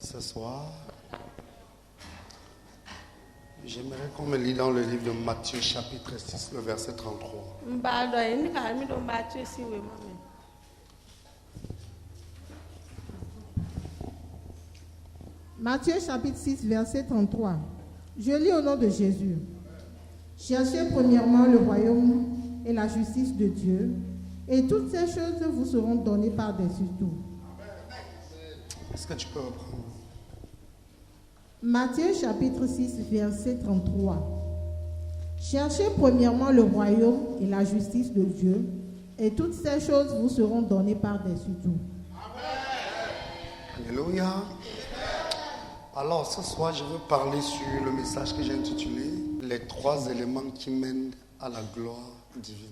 Ce soir, j'aimerais qu'on me lit dans le livre de Matthieu chapitre 6, le verset 33. Matthieu chapitre 6, verset 33. Je lis au nom de Jésus. Cherchez premièrement le royaume et la justice de Dieu, et toutes ces choses vous seront données par-dessus tout. Est-ce que tu peux reprendre? Matthieu chapitre 6, verset 33. Cherchez premièrement le royaume et la justice de Dieu, et toutes ces choses vous seront données par-dessus tout. Alléluia. Alors ce soir, je veux parler sur le message que j'ai intitulé « Les 3 éléments qui mènent à la gloire divine ».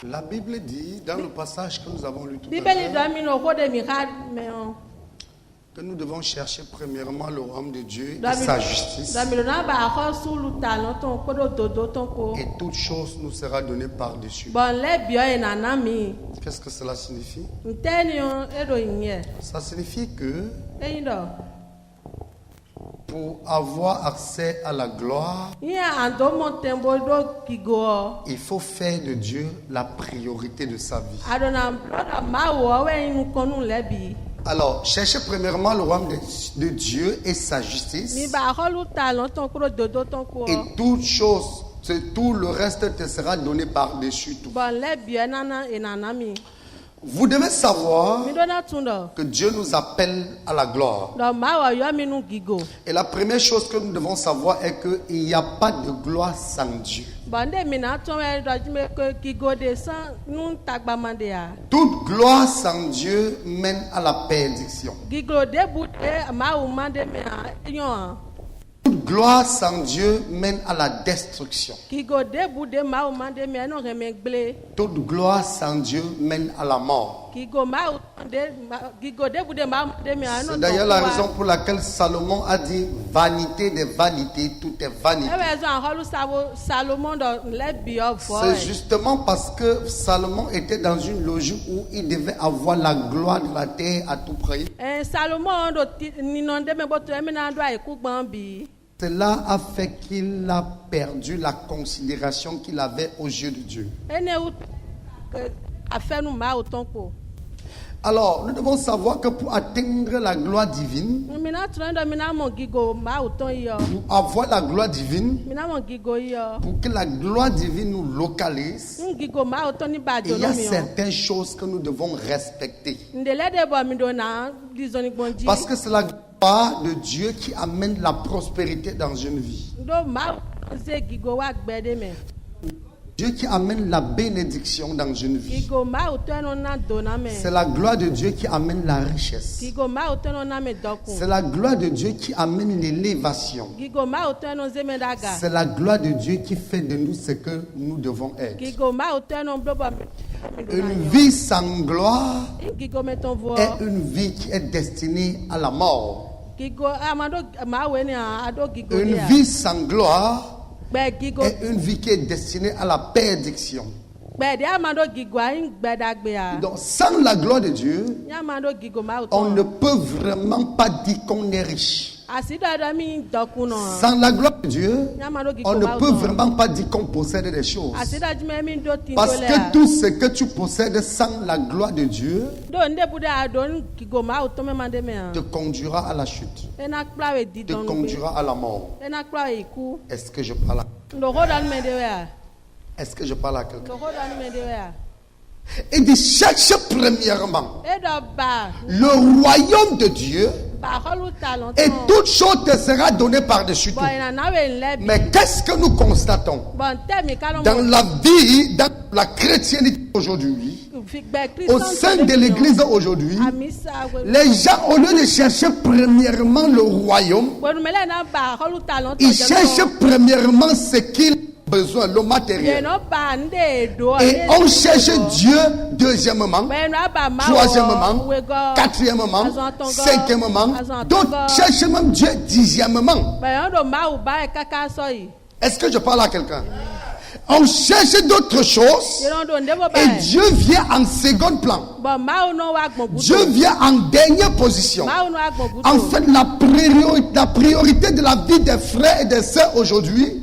La Bible dit, dans le passage que nous avons lu tout à l'heure, que nous devons chercher premièrement le royaume de Dieu et sa justice. Et toute chose nous sera donnée par-dessus. Qu'est-ce que cela signifie? Ça signifie que pour avoir accès à la gloire, il faut faire de Dieu la priorité de sa vie. Alors, cherchez premièrement le royaume de Dieu et sa justice. Et toute chose, tout le reste te sera donné par-dessus tout. Vous devez savoir que Dieu nous appelle à la gloire. Et la première chose que nous devons savoir est qu'il n'y a pas de gloire sans Dieu. Toute gloire sans Dieu mène à la perdition. Toute gloire sans Dieu mène à la destruction. Toute gloire sans Dieu mène à la mort. C'est d'ailleurs la raison pour laquelle Salomon a dit « Vanité des vanités, tout est vanité ». C'est justement parce que Salomon était dans une logique où il devait avoir la gloire de la terre à tout prix. Cela a fait qu'il a perdu la considération qu'il avait aux yeux de Dieu. Alors, nous devons savoir que pour atteindre la gloire divine, pour avoir la gloire divine, pour que la gloire divine nous localise, il y a certaines choses que nous devons respecter. Parce que c'est la gloire de Dieu qui amène la prospérité dans une vie. Dieu qui amène la bénédiction dans une vie. C'est la gloire de Dieu qui amène la richesse. C'est la gloire de Dieu qui amène l'élévation. C'est la gloire de Dieu qui fait de nous ce que nous devons être. Une vie sans gloire est une vie qui est destinée à la mort. Une vie sans gloire est une vie qui est destinée à la perdition. Donc, sans la gloire de Dieu, on ne peut vraiment pas dire qu'on est riche. Sans la gloire de Dieu, on ne peut vraiment pas dire qu'on possède des choses. Parce que tout ce que tu possèdes sans la gloire de Dieu te conduira à la chute, te conduira à la mort. Est-ce que je parle à quelqu'un? Est-ce que je parle à quelqu'un? Il dit cherche premièrement le royaume de Dieu et toute chose te sera donnée par-dessus tout. Mais qu'est-ce que nous constatons dans la vie, dans la chrétienté aujourd'hui, au sein de l'église aujourd'hui? Les gens, au lieu de chercher premièrement le royaume, ils cherchent premièrement ce qu'ils besoin, le matériel. Et on cherche Dieu deuxièmement, troisièmement, quatrièmement, cinquièmement. D'autres cherchent même Dieu dixièmement. Est-ce que je parle à quelqu'un? On cherche d'autres choses et Dieu vient en second plan. Dieu vient en dernière position. En fait, la priorité de la vie des frères et des sœurs aujourd'hui,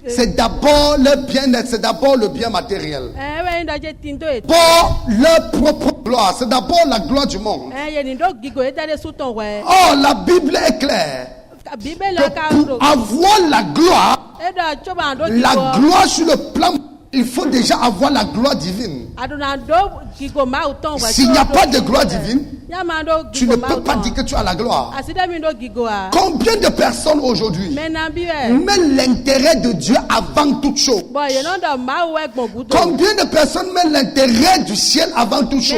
c'est d'abord le bien-être, c'est d'abord le bien matériel. Pour leur propre gloire, c'est d'abord la gloire du monde. Oh, la Bible est claire. Que pour avoir la gloire sur le plan, il faut déjà avoir la gloire divine. S'il n'y a pas de gloire divine, tu ne peux pas dire que tu as la gloire. Combien de personnes aujourd'hui mettent l'intérêt de Dieu avant toute chose? Combien de personnes mettent l'intérêt du ciel avant toute chose?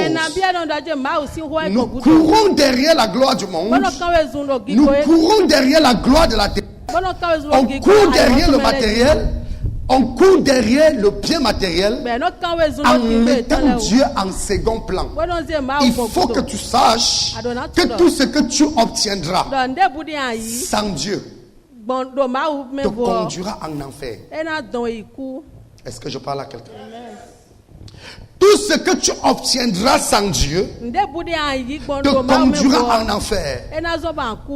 Nous courons derrière la gloire du monde. Nous courons derrière la gloire de la terre. On court derrière le matériel. On court derrière le bien matériel en mettant Dieu en second plan. Il faut que tu saches que tout ce que tu obtiendras sans Dieu te conduira en enfer. Est-ce que je parle à quelqu'un? Tout ce que tu obtiendras sans Dieu te conduira en enfer.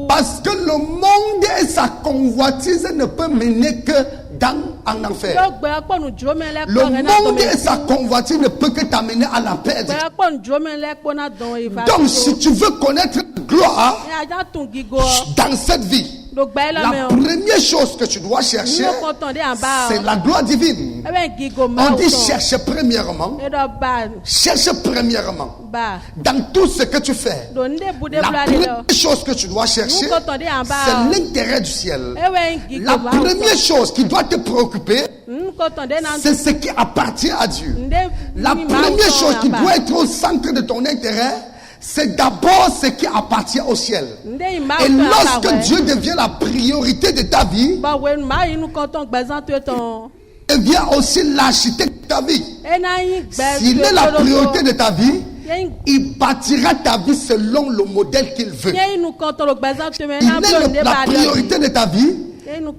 Parce que le monde et sa convoitise ne peuvent mener que en enfer. Le monde et sa convoitise ne peuvent que t'amener à la perte. Donc si tu veux connaître la gloire dans cette vie, la première chose que tu dois chercher, c'est la gloire divine. On dit cherche premièrement. Dans tout ce que tu fais, la première chose que tu dois chercher, c'est l'intérêt du ciel. La première chose qui doit te préoccuper, c'est ce qui appartient à Dieu. La première chose qui doit être au centre de ton intérêt, c'est d'abord ce qui appartient au ciel. Et lorsque Dieu devient la priorité de ta vie, il devient aussi l'architecte de ta vie. S'il est la priorité de ta vie, il bâtira ta vie selon le modèle qu'il veut. Il est la priorité de ta vie.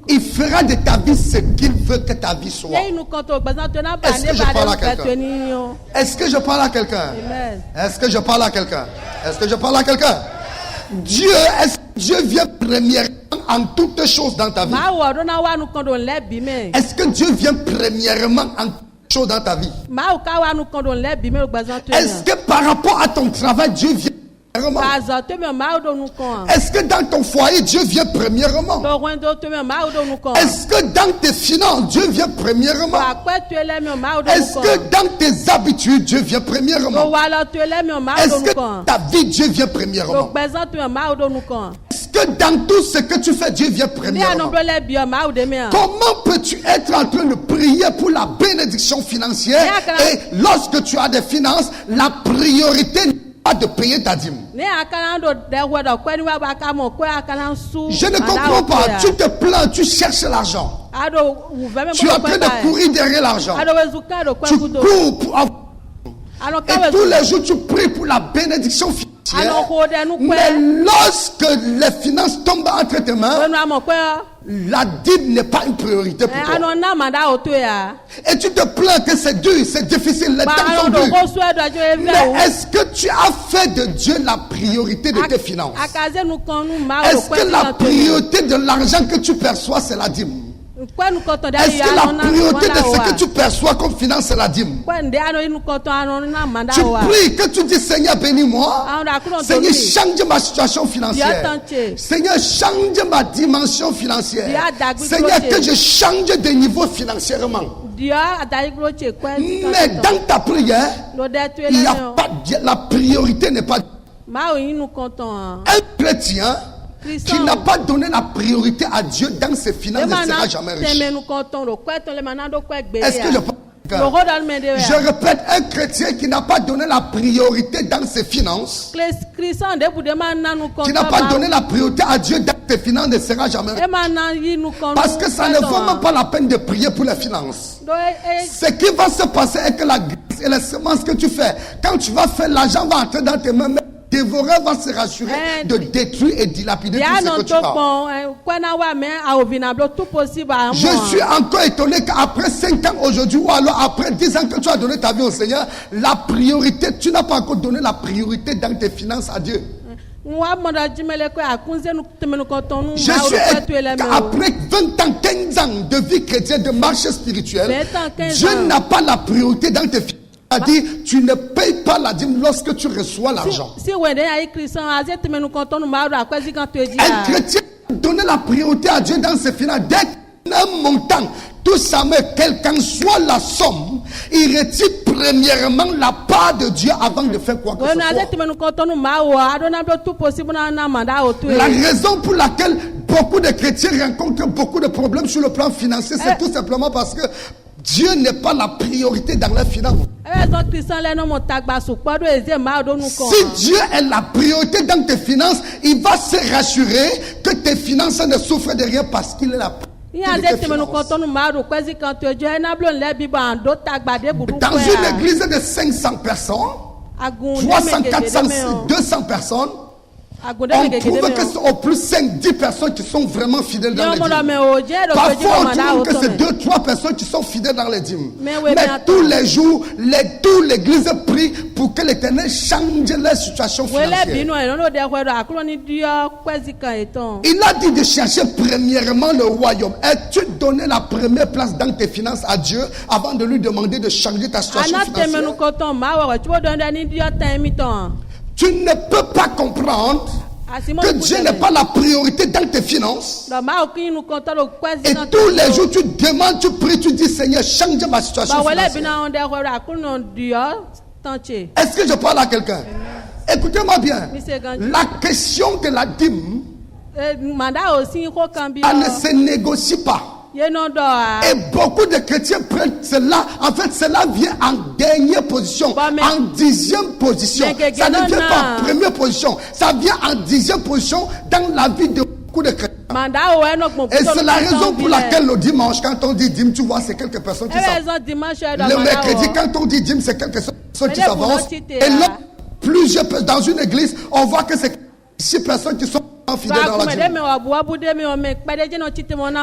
Il fera de ta vie ce qu'il veut que ta vie soit. Est-ce que je parle à quelqu'un? Est-ce que je parle à quelqu'un? Est-ce que je parle à quelqu'un? Est-ce que je parle à quelqu'un? Dieu vient premièrement en toutes choses dans ta vie? Est-ce que Dieu vient premièrement en toutes choses dans ta vie? Est-ce que par rapport à ton travail, Dieu vient? Est-ce que dans ton foyer, Dieu vient premièrement? Est-ce que dans tes finances, Dieu vient premièrement? Est-ce que dans tes habitudes, Dieu vient premièrement? Est-ce que dans ta vie, Dieu vient premièrement? Est-ce que dans tout ce que tu fais, Dieu vient premièrement? Comment peux-tu être en train de prier pour la bénédiction financière et lorsque tu as des finances, la priorité pas de payer ta dîme? Je ne comprends pas. Tu te plains, tu cherches l'argent. Tu es en train de courir derrière l'argent. Tu cours pour avoir. Et tous les jours tu pries pour la bénédiction financière. Mais lorsque les finances tombent entre tes mains, la dîme n'est pas une priorité pour toi. Et tu te plains que c'est dur, c'est difficile, les temps sont durs. Mais est-ce que tu as fait de Dieu la priorité de tes finances? Est-ce que la priorité de l'argent que tu perçois, c'est la dîme? Est-ce que la priorité de ce que tu perçois comme finance, c'est la dîme? Tu pries, que tu dis Seigneur bénis-moi, Seigneur change ma situation financière, Seigneur change ma dimension financière, Seigneur que je change de niveau financièrement. Mais dans ta prière, il y a pas, la priorité n'est pas. Un chrétien qui n'a pas donné la priorité à Dieu dans ses finances ne sera jamais riche. Est-ce que je parle? Je répète, un chrétien qui n'a pas donné la priorité dans ses finances, qui n'a pas donné la priorité à Dieu dans ses finances, ne sera jamais riche. Parce que ça ne vaut même pas la peine de prier pour les finances. Ce qui va se passer est que la grâce et les semences que tu fais, quand tu vas faire, l'argent va entrer dans tes mains. dévorer va se rassurer de détruire et dilapider tout ce que tu as. Je suis encore étonné qu'après 5 ans aujourd'hui, ou alors après 10 ans que tu as donné ta vie au Seigneur, la priorité, tu n'as pas encore donné la priorité dans tes finances à Dieu. Je suis après 20 ans, 15 ans de vie chrétienne, de marche spirituelle, Dieu n'a pas la priorité dans tes finances. A dit, tu ne payes pas la dîme lorsque tu reçois l'argent. Un chrétien donne la priorité à Dieu dans ses finances. Dès qu'un montant, tout ça, mais quelle qu'en soit la somme, il retire premièrement la part de Dieu avant de faire quoi que ce soit. La raison pour laquelle beaucoup de chrétiens rencontrent beaucoup de problèmes sur le plan financier, c'est tout simplement parce que Dieu n'est pas la priorité dans les finances. Si Dieu est la priorité dans tes finances, il va se rassurer que tes finances ne souffrent de rien parce qu'il est la priorité. Dans une église de 500 personnes, 300, 400, 200 personnes, on trouve que c'est au plus 5-10 personnes qui sont vraiment fidèles dans les dîmes. Parfois on trouve que c'est 2-3 personnes qui sont fidèles dans les dîmes. Mais tous les jours, toute l'église prie pour que l'Éternel change la situation financière. Il a dit de chercher premièrement le royaume. Es-tu donné la première place dans tes finances à Dieu avant de lui demander de changer ta situation financière? Tu ne peux pas comprendre que Dieu n'est pas la priorité dans tes finances. Et tous les jours tu demandes, tu pries, tu dis Seigneur, change ma situation financière. Est-ce que je parle à quelqu'un? Écoutez-moi bien. La question de la dîme, elle ne se négocie pas. Et beaucoup de chrétiens prennent cela. En fait, cela vient en dernière position, en 10e position. Ça ne vient pas en première position. Ça vient en 10e position dans la vie de beaucoup de chrétiens. Et c'est la raison pour laquelle le dimanche, quand on dit dîme, tu vois, c'est quelques personnes qui s'avancent. Le mercredi, quand on dit dîme, c'est quelques personnes qui s'avancent. Et là, plusieurs personnes dans une église, on voit que c'est 6 personnes qui sont fidèles dans la dîme.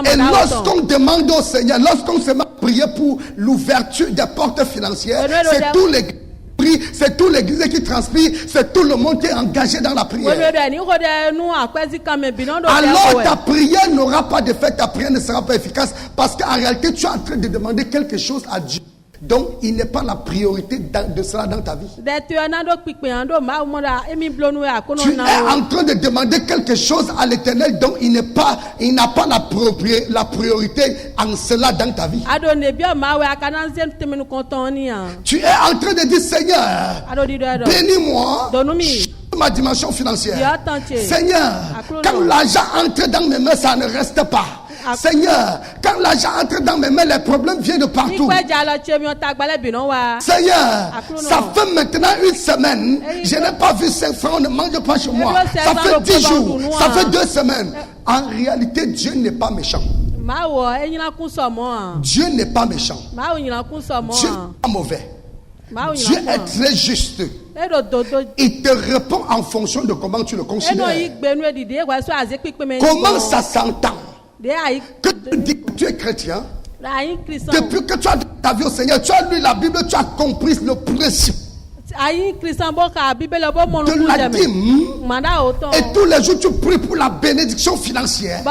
Et lorsqu'on demande au Seigneur, lorsqu'on se met à prier pour l'ouverture des portes financières, c'est tous les prix, c'est tout l'église qui transpire, c'est tout le monde qui est engagé dans la prière. Alors ta prière n'aura pas d'effet, ta prière ne sera pas efficace parce qu'en réalité tu es en train de demander quelque chose à Dieu. Donc, il n'est pas la priorité de cela dans ta vie. Tu es en train de demander quelque chose à l'Éternel, donc il n'a pas la priorité en cela dans ta vie. Tu es en train de dire, Seigneur, bénis-moi ma dimension financière. Seigneur, quand l'argent entre dans mes mains, ça ne reste pas. Seigneur, quand l'argent entre dans mes mains, les problèmes viennent de partout. Seigneur, ça fait maintenant 1 semaine, je n'ai pas vu 5 francs, on ne mange pas chez moi. Ça fait 10 jours, ça fait 2 semaines. En réalité, Dieu n'est pas méchant. Dieu n'est pas méchant. Dieu n'est pas mauvais. Dieu est très juste. Il te répond en fonction de comment tu le considères. Comment ça s'entend? Que tu dis que tu es chrétien, depuis que tu as ta vie au Seigneur, tu as lu la Bible, tu as compris le principe de la dîme. Et tous les jours tu pries pour la bénédiction financière. Et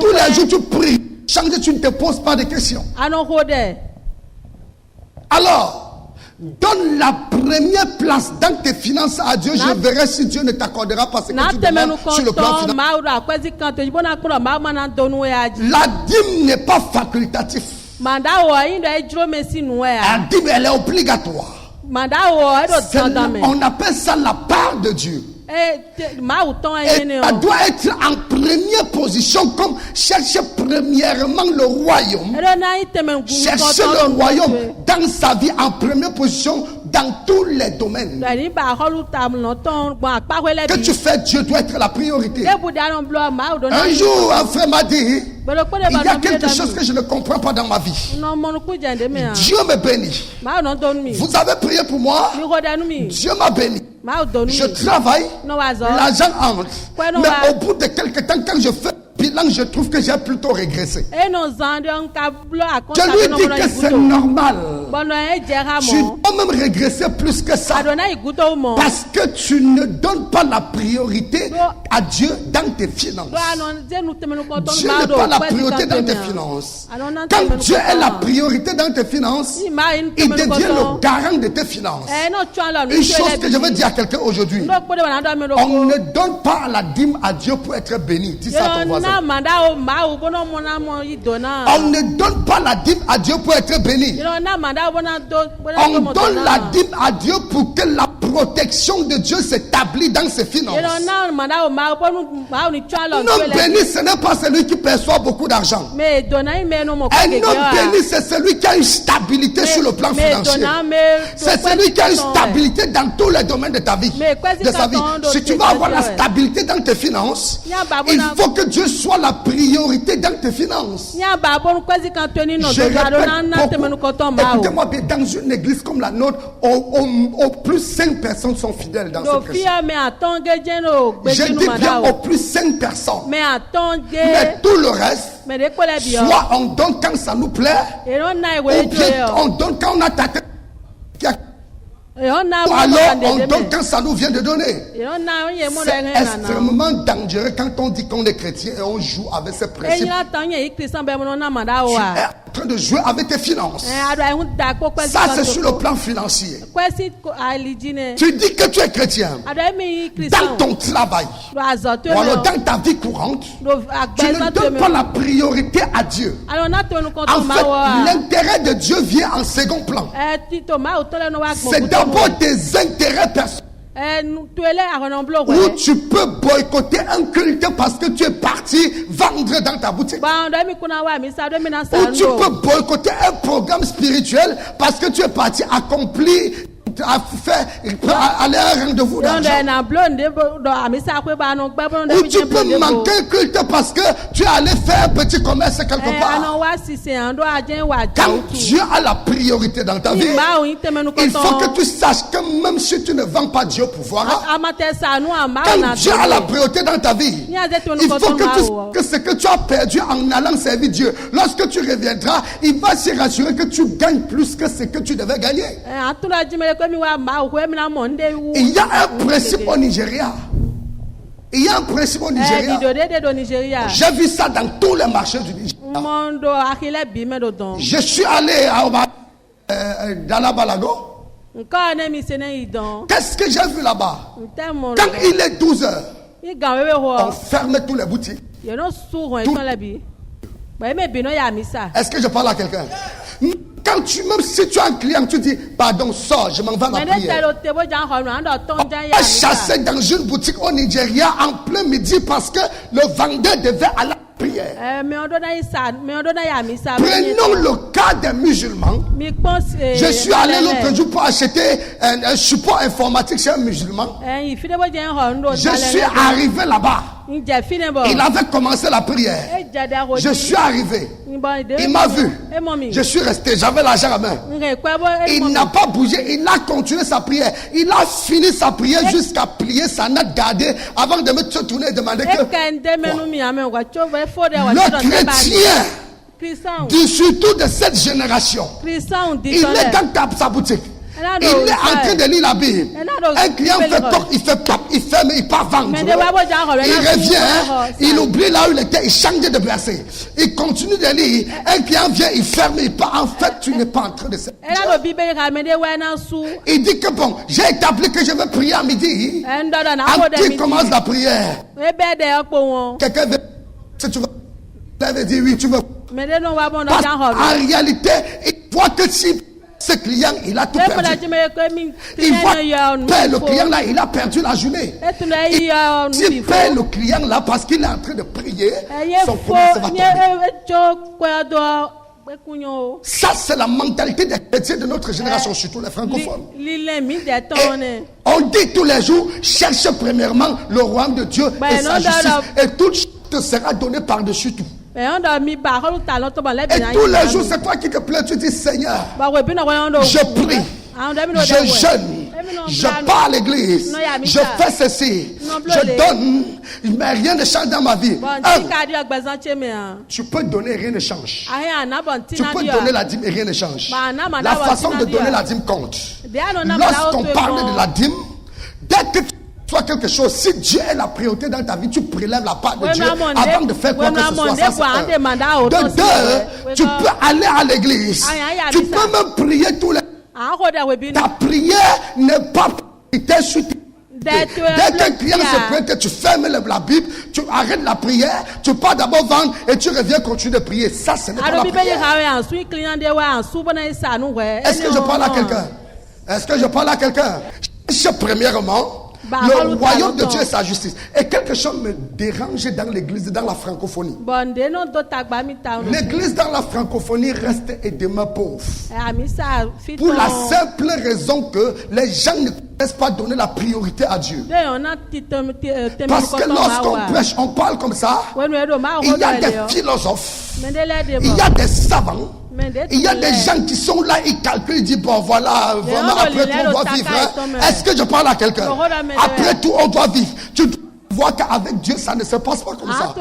tous les jours tu pries, chaque jour tu ne te poses pas de questions. Alors, donne la première place dans tes finances à Dieu. Je verrai si Dieu ne t'accordera pas ce que tu demandes sur le plan financier. La dîme n'est pas facultative. La dîme, elle est obligatoire. On appelle ça la part de Dieu. Et ça doit être en première position, comme chercher premièrement le royaume. Chercher le royaume dans sa vie en première position dans tous les domaines. Que tu fais, Dieu doit être la priorité. Un jour, un frère m'a dit, il y a quelque chose que je ne comprends pas dans ma vie. Dieu me bénit. Vous avez prié pour moi. Dieu m'a béni. Je travaille, l'argent entre. Mais au bout de quelques temps, quand je fais bilan, je trouve que j'ai plutôt régressé. Je lui dis que c'est normal. Tu dois même régresser plus que ça. Parce que tu ne donnes pas la priorité à Dieu dans tes finances. Dieu n'est pas la priorité dans tes finances. Quand Dieu est la priorité dans tes finances, il devient le garant de tes finances. Une chose que je veux dire à quelqu'un aujourd'hui, on ne donne pas la dîme à Dieu pour être béni. Dis ça à ton voisin. On ne donne pas la dîme à Dieu pour être béni. On donne la dîme à Dieu pour que la protection de Dieu s'établisse dans ses finances. L'homme béni, ce n'est pas celui qui perçoit beaucoup d'argent. Un homme béni, c'est celui qui a une stabilité sur le plan financier. C'est celui qui a une stabilité dans tous les domaines de ta vie, de sa vie. Si tu veux avoir la stabilité dans tes finances, il faut que Dieu soit la priorité dans tes finances. Je répète beaucoup. Écoutez-moi bien, dans une église comme la nôtre, au plus 5 personnes sont fidèles dans cette église. Je dis bien au plus 5 personnes. Mais tout le reste, soit on donne quand ça nous plaît, ou bien on donne quand on a ta tête. Alors on donne quand ça nous vient de donner. C'est extrêmement dangereux quand on dit qu'on est chrétien et on joue avec ces principes. Tu es en train de jouer avec tes finances. Ça c'est sur le plan financier. Tu dis que tu es chrétien. Dans ton travail ou alors dans ta vie courante, tu ne donnes pas la priorité à Dieu. En fait, l'intérêt de Dieu vient en second plan. C'est d'abord tes intérêts personnels. Ou tu peux boycotter un culte parce que tu es parti vendre dans ta boutique. Ou tu peux boycotter un programme spirituel parce que tu es parti accomplir, aller à un rendez-vous d'argent. Ou tu peux manquer un culte parce que tu es allé faire un petit commerce quelque part. Quand Dieu a la priorité dans ta vie, il faut que tu saches que même si tu ne vends pas, Dieu pourvoira. Quand Dieu a la priorité dans ta vie, il faut que tu saches que ce que tu as perdu en allant servir Dieu, lorsque tu reviendras, il va se rassurer que tu gagnes plus que ce que tu devais gagner. Il y a un principe au Nigeria. Il y a un principe au Nigeria. J'ai vu ça dans tous les marchés du Nigeria. Je suis allé dans la Balago. Qu'est-ce que j'ai vu là-bas? Quand il est 12 heures, on ferme tous les boutiques. Est-ce que je parle à quelqu'un? Quand même si tu as un client, tu dis pardon, sors, je m'en vais à la prière. On va chasser dans une boutique au Nigeria en plein midi parce que le vendeur devait aller à la prière. Prenons le cas des musulmans. Je suis allé l'autre jour pour acheter un support informatique chez un musulman. Je suis arrivé là-bas. Il avait commencé la prière. Je suis arrivé. Il m'a vu. Je suis resté. J'avais l'argent à main. Il n'a pas bougé. Il a continué sa prière. Il a fini sa prière jusqu'à prier. Ça n'a gardé avant de me tourner et demander que le chrétien, surtout de cette génération, il est dans sa boutique. Il est en train de lire la Bible. Un client fait toc, il fait pop, il ferme, il part vendre. Il revient, il oublie là où il était, il change de verset. Il continue de lire. Un client vient, il ferme, il part. En fait, tu n'es pas en train de se. Il dit que bon, j'ai établi que je vais prier à midi. Qui commence la prière. Quelqu'un veut, si tu veux, il veut dire oui, tu veux. En réalité, il voit que si ce client, il a tout perdu. Il voit le client là, il a perdu la journée. Il paie le client là parce qu'il est en train de prier. Son commerce va tomber. Ça, c'est la mentalité des chrétiens de notre génération, surtout les francophones. Et on dit tous les jours, cherchez premièrement le royaume de Dieu et sa justice. Et toute chose te sera donnée par-dessus tout. Et tous les jours, c'est toi qui te plains, tu dis Seigneur, je prie, je jeûne, je pars à l'église, je fais ceci, je donne, mais rien ne change dans ma vie. Tu peux donner, rien ne change. Tu peux donner la dîme et rien ne change. La façon de donner la dîme compte. Lorsqu'on parle de la dîme, dès que tu soit quelque chose, si Dieu est la priorité dans ta vie, tu prélèves la part de Dieu avant de faire quoi que ce soit. Ça, de deux, tu peux aller à l'église. Tu peux même prier tous les... Ta prière n'est pas priorité sur tes... Dès qu'un client se plaint que tu fermes la Bible, tu arrêtes la prière, tu pars d'abord vendre et tu reviens continuer de prier. Ça, ce n'est pas la prière. Est-ce que je parle à quelqu'un? Est-ce que je parle à quelqu'un? Premièrement, le royaume de Dieu et sa justice. Et quelque chose me dérange dans l'église, dans la francophonie. L'église dans la francophonie reste et demeure pauvre. Pour la simple raison que les gens ne connaissent pas donner la priorité à Dieu. Parce que lorsqu'on prêche, on parle comme ça. Il y a des philosophes, il y a des savants. Il y a des gens qui sont là, ils calculent, ils disent bon voilà, vraiment après tout on doit vivre. Est-ce que je parle à quelqu'un? Après tout on doit vivre. Tu vois qu'avec Dieu ça ne se passe pas comme ça.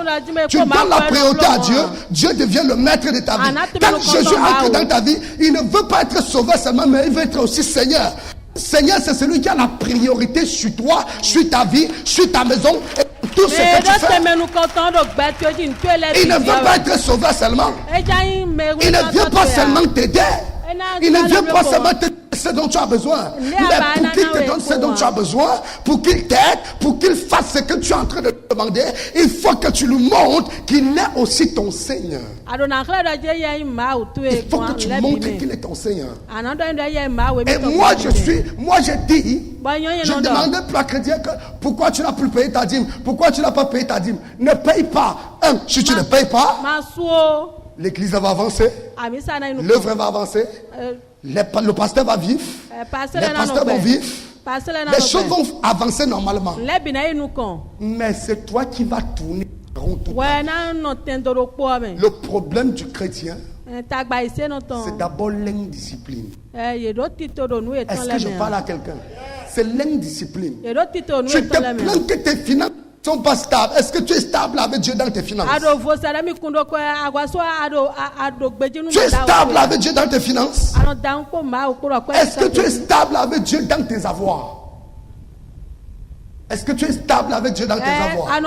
Tu donnes la priorité à Dieu, Dieu devient le maître de ta vie. Quand Jésus entre dans ta vie, il ne veut pas être sauveur seulement, mais il veut être aussi Seigneur. Seigneur, c'est celui qui a la priorité sur toi, sur ta vie, sur ta maison. Tout ce que tu fais. Il ne veut pas être sauveur seulement. Il ne vient pas seulement t'aider. Il ne vient pas seulement te donner ce dont tu as besoin. Mais pour qu'il te donne ce dont tu as besoin, pour qu'il t'aide, pour qu'il fasse ce que tu es en train de demander, il faut que tu lui montres qu'il est aussi ton Seigneur. Il faut que tu montres qu'il est ton Seigneur. Et moi j'ai dit, je demandais pour la chrétienne pourquoi tu n'as plus payé ta dîme, pourquoi tu n'as pas payé ta dîme. Ne paye pas. Si tu ne payes pas, l'église va avancer, l'œuvre va avancer, le pasteur va vivre, les pasteurs vont vivre, les choses vont avancer normalement. Mais c'est toi qui vas tourner rond tout le problème du chrétien, c'est d'abord l'indiscipline. Est-ce que je parle à quelqu'un? C'est l'indiscipline. Tu te plains que tes finances sont pas stables. Est-ce que tu es stable avec Dieu dans tes finances? Tu es stable avec Dieu dans tes finances? Est-ce que tu es stable avec Dieu dans tes avoirs? Est-ce que tu es stable avec Dieu dans tes avoirs?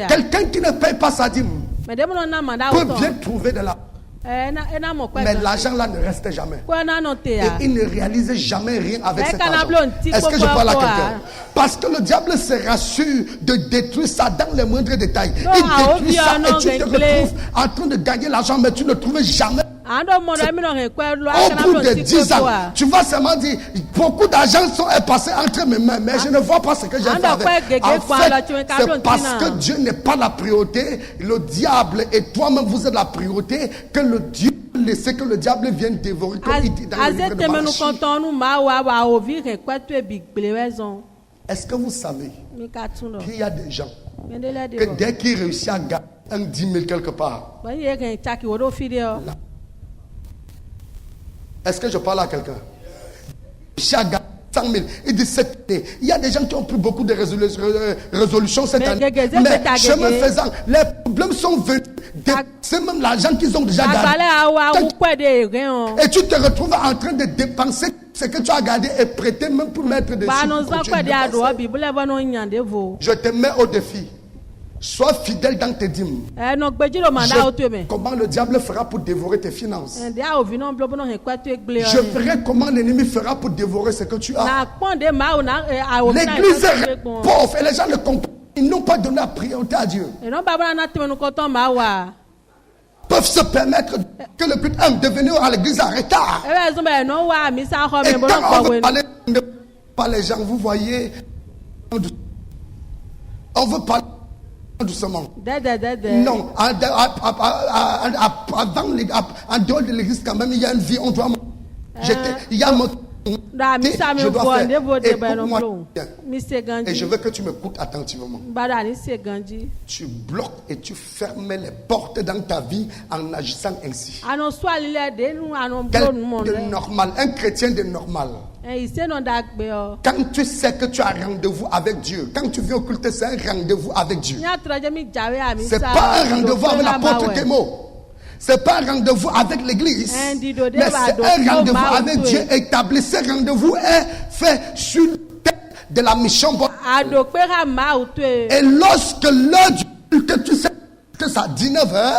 Quelqu'un qui ne paye pas sa dîme peut bien trouver de l'argent. Mais l'argent là ne reste jamais. Et il ne réalise jamais rien avec cet argent. Est-ce que je parle à quelqu'un? Parce que le diable se rassure de détruire ça dans les moindres détails. Il détruit ça et tu te retrouves en train de gagner l'argent, mais tu ne trouves jamais. Au bout de 10 ans, tu vas seulement dire beaucoup d'argent est passé entre mes mains, mais je ne vois pas ce que j'ai fait avec. En fait, c'est parce que Dieu n'est pas la priorité. Le diable et toi-même vous êtes la priorité, que le Dieu laisse que le diable vienne dévorer comme il dit dans le livre de Malachie. Est-ce que vous savez qu'il y a des gens que dès qu'ils réussissent à gagner un 10 000 quelque part, est-ce que je parle à quelqu'un? Chaque 100 000, il dit cette année. Il y a des gens qui ont pris beaucoup de résolutions cette année. Mais chemin faisant, les problèmes sont venus. C'est même l'argent qu'ils ont déjà gardé. Et tu te retrouves en train de dépenser ce que tu as gardé et prêter même pour mettre dessus. Je te mets au défi. Sois fidèle dans tes dîmes. Comment le diable fera pour dévorer tes finances. Je verrai comment l'ennemi fera pour dévorer ce que tu as. L'église est pauvre et les gens ne comprennent. Ils n'ont pas donné la priorité à Dieu. Peuvent se permettre que le plus de venir à l'église en retard. Et quand on veut parler par les gens, vous voyez, on veut parler doucement. Non, en dehors de l'église quand même, il y a une vie, on doit. Il y a je dois faire. Écoute-moi bien. Et je veux que tu m'écoutes attentivement. Tu bloques et tu fermes les portes dans ta vie en agissant ainsi. Quelqu'un de normal, un chrétien de normal. Quand tu sais que tu as rendez-vous avec Dieu, quand tu viens occulter, c'est un rendez-vous avec Dieu. C'est pas un rendez-vous avec l'apôtre Kémo. C'est pas un rendez-vous avec l'église, mais c'est un rendez-vous avec Dieu établi. Ce rendez-vous est fait sur le thème de la mission. Et lorsque l'heure du culte, tu sais que c'est à 19h,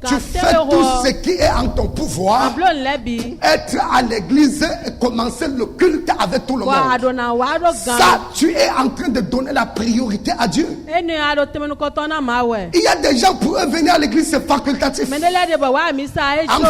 tu fais tout ce qui est en ton pouvoir, être à l'église et commencer le culte avec tout le monde. Ça, tu es en train de donner la priorité à Dieu. Il y a des gens pour eux venir à l'église, c'est facultatif. En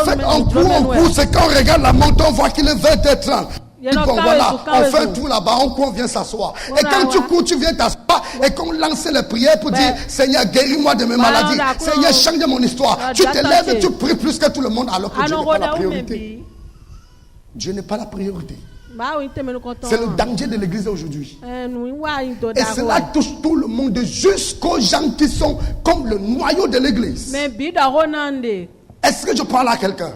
fait, on court, c'est quand on regarde la montre, on voit qu'il est 20h30. Bon, voilà, on fait un tour là-bas, on vient s'asseoir. Et quand tu cours, tu viens t'asseoir et qu'on lance les prières pour dire Seigneur, guéris-moi de mes maladies. Seigneur, change mon histoire. Tu te lèves et tu pries plus que tout le monde alors que Dieu n'est pas la priorité. Dieu n'est pas la priorité. C'est le danger de l'église aujourd'hui. Et cela touche tout le monde, jusqu'aux gens qui sont comme le noyau de l'église. Est-ce que je parle à quelqu'un?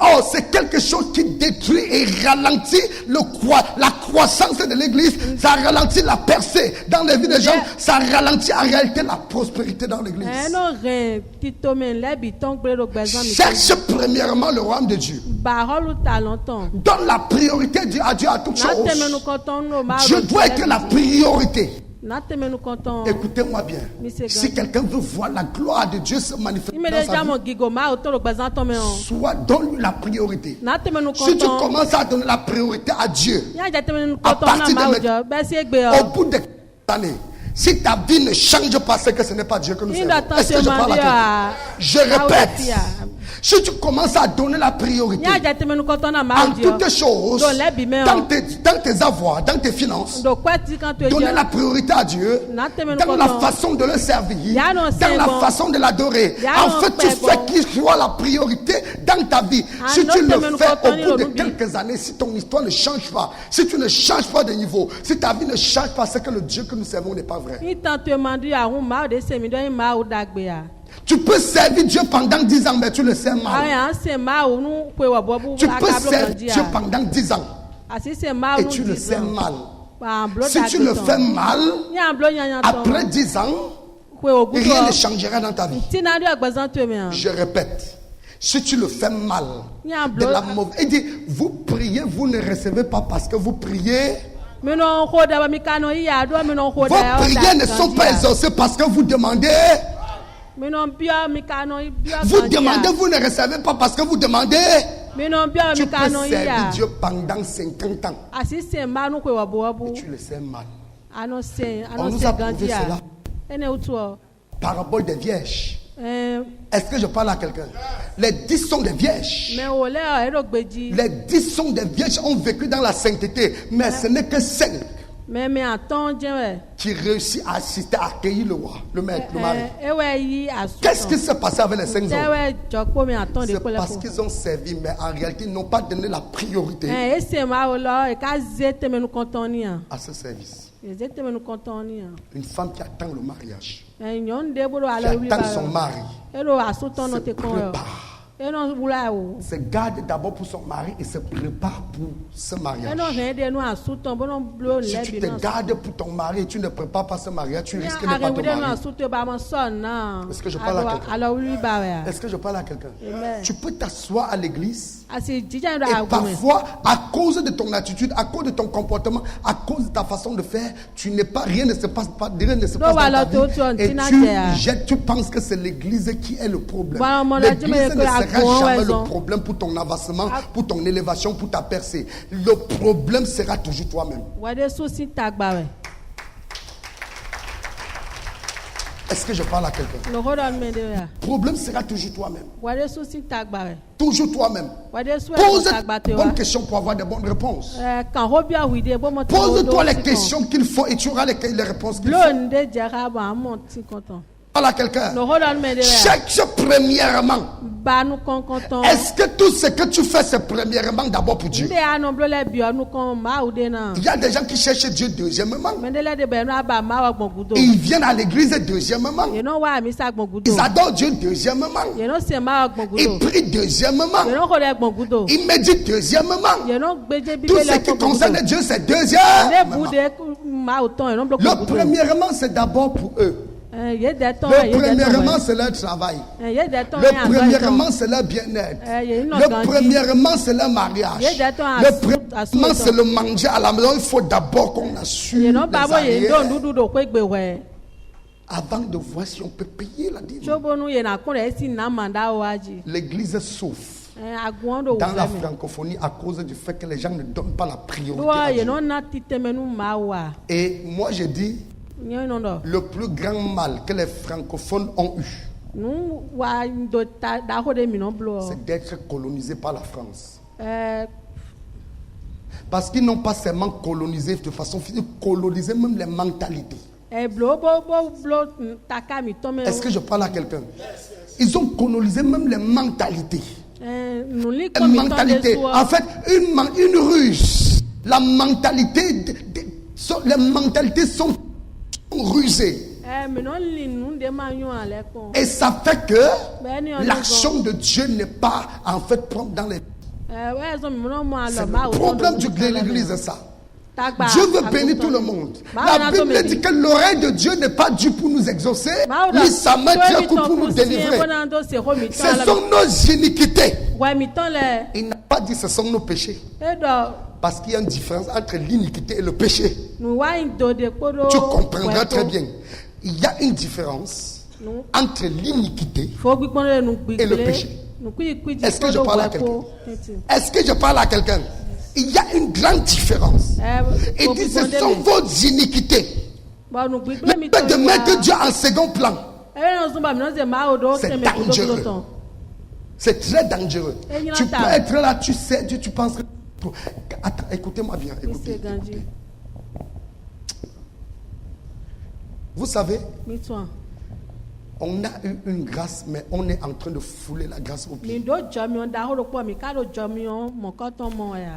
Oh, c'est quelque chose qui détruit et ralentit la croissance de l'église. Ça ralentit la percée dans les vies des gens. Ça ralentit en réalité la prospérité dans l'église. Cherche premièrement le royaume de Dieu. Donne la priorité à Dieu à toute chose. Dieu doit être la priorité. Écoutez-moi bien. Si quelqu'un veut voir la gloire de Dieu se manifester dans sa vie, soit donne-lui la priorité. Si tu commences à donner la priorité à Dieu, à partir de maintenant, au bout de quelques années, si ta vie ne change pas, c'est que ce n'est pas Dieu que nous servons. Est-ce que je parle à quelqu'un? Je répète. Si tu commences à donner la priorité en toutes choses, dans tes avoirs, dans tes finances, donner la priorité à Dieu, dans la façon de le servir, dans la façon de l'adorer. En fait, tu fais qu'il soit la priorité dans ta vie. Si tu le fais au bout de quelques années, si ton histoire ne change pas, si tu ne changes pas de niveau, si ta vie ne change pas, c'est que le Dieu que nous servons n'est pas vrai. Tu peux servir Dieu pendant 10 ans, mais tu le sers mal. Tu peux servir Dieu pendant 10 ans et tu le sers mal. Si tu le fais mal, après 10 ans, rien ne changera dans ta vie. Je répète. Si tu le fais mal, de la mauvaise. Il dit, vous priez, vous ne recevez pas parce que vous priez. Vos prières ne sont pas exaucées parce que vous demandez. Vous demandez, vous ne recevez pas parce que vous demandez. Tu peux servir Dieu pendant 50 ans. Et tu le sais mal. On nous a prouvé cela. Parabole des vierges. Est-ce que je parle à quelqu'un? Les 10 sont des vierges. Les 10 sont des vierges, ont vécu dans la sainteté. Mais ce n'est que 5 qui réussit à assister, à accueillir le roi, le maître, le mari. Qu'est-ce qui s'est passé avec les 5 hommes? C'est parce qu'ils ont servi, mais en réalité, ils n'ont pas donné la priorité à ce service. Une femme qui attend le mariage, qui attend son mari, se prépare. Se garde d'abord pour son mari et se prépare pour ce mariage. Si tu te gardes pour ton mari et tu ne prépares pas ce mariage, tu risques de ne pas te marier. Est-ce que je parle à quelqu'un? Est-ce que je parle à quelqu'un? Tu peux t'asseoir à l'église et parfois, à cause de ton attitude, à cause de ton comportement, à cause de ta façon de faire, rien ne se passe pas, rien ne se passe dans ta vie. Et tu penses que c'est l'église qui est le problème. L'église ne sera jamais le problème pour ton avancement, pour ton élévation, pour ta percée. Le problème sera toujours toi-même. Est-ce que je parle à quelqu'un? Le problème sera toujours toi-même. Toujours toi-même. Pose de bonnes questions pour avoir de bonnes réponses. Pose-toi les questions qu'il faut et tu auras les réponses qu'il faut. Parle à quelqu'un. Cherche premièrement. Est-ce que tout ce que tu fais, c'est premièrement d'abord pour Dieu? Il y a des gens qui cherchent Dieu deuxièmement. Ils viennent à l'église deuxièmement. Ils adorent Dieu deuxièmement. Ils prient deuxièmement. Ils méditent deuxièmement. Tout ce qui concerne Dieu, c'est deuxièmement. Le premièrement, c'est d'abord pour eux. Le premièrement, c'est leur travail. Le premièrement, c'est leur bien-être. Le premièrement, c'est leur mariage. Le premièrement, c'est le manger à la maison. Il faut d'abord qu'on assure les arrières avant de voir si on peut payer la dîme. L'église souffre dans la francophonie à cause du fait que les gens ne donnent pas la priorité à Dieu. Et moi, je dis, le plus grand mal que les francophones ont eu, c'est d'être colonisés par la France. Parce qu'ils n'ont pas seulement colonisé de façon physique, colonisé même les mentalités. Est-ce que je parle à quelqu'un? Ils ont colonisé même les mentalités. Les mentalités. En fait, une ruse. La mentalité, les mentalités sont rusées. Et ça fait que l'action de Dieu n'est pas en fait propre dans les... C'est le problème de l'église, c'est ça. Dieu veut bénir tout le monde. La Bible dit que l'oreille de Dieu n'est pas due pour nous exaucer, ni sa main Dieu pour nous délivrer. Ce sont nos iniquités. Il n'a pas dit ce sont nos péchés. Parce qu'il y a une différence entre l'iniquité et le péché. Tu comprendras très bien. Il y a une différence entre l'iniquité et le péché. Est-ce que je parle à quelqu'un? Est-ce que je parle à quelqu'un? Il y a une grande différence. Il dit ce sont vos iniquités. Le fait de mettre Dieu en second plan, c'est dangereux. C'est très dangereux. Tu peux être là, tu sais Dieu, tu penses que... Attends, écoutez-moi bien. Écoutez. Vous savez, on a eu une grâce, mais on est en train de fouler la grâce au pied.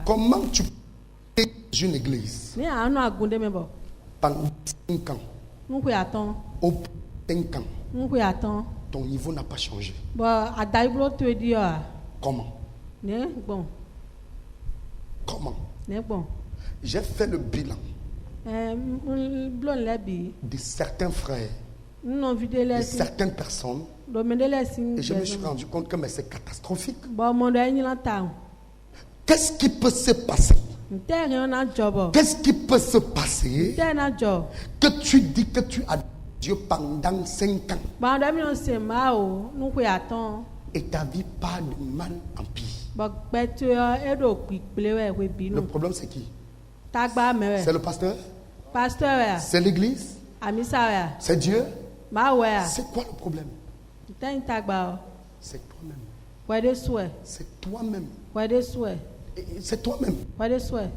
Comment tu peux une église pendant 5 ans? Au bout de 5 ans, ton niveau n'a pas changé. Comment? Comment? J'ai fait le bilan de certains frères, de certaines personnes, et je me suis rendu compte que c'est catastrophique. Qu'est-ce qui peut se passer? Qu'est-ce qui peut se passer que tu dis que tu as Dieu pendant 5 ans et ta vie part de mal en pire? Le problème c'est qui? C'est le pasteur? C'est l'église? C'est Dieu? C'est quoi le problème? C'est toi-même. C'est toi-même. C'est toi-même.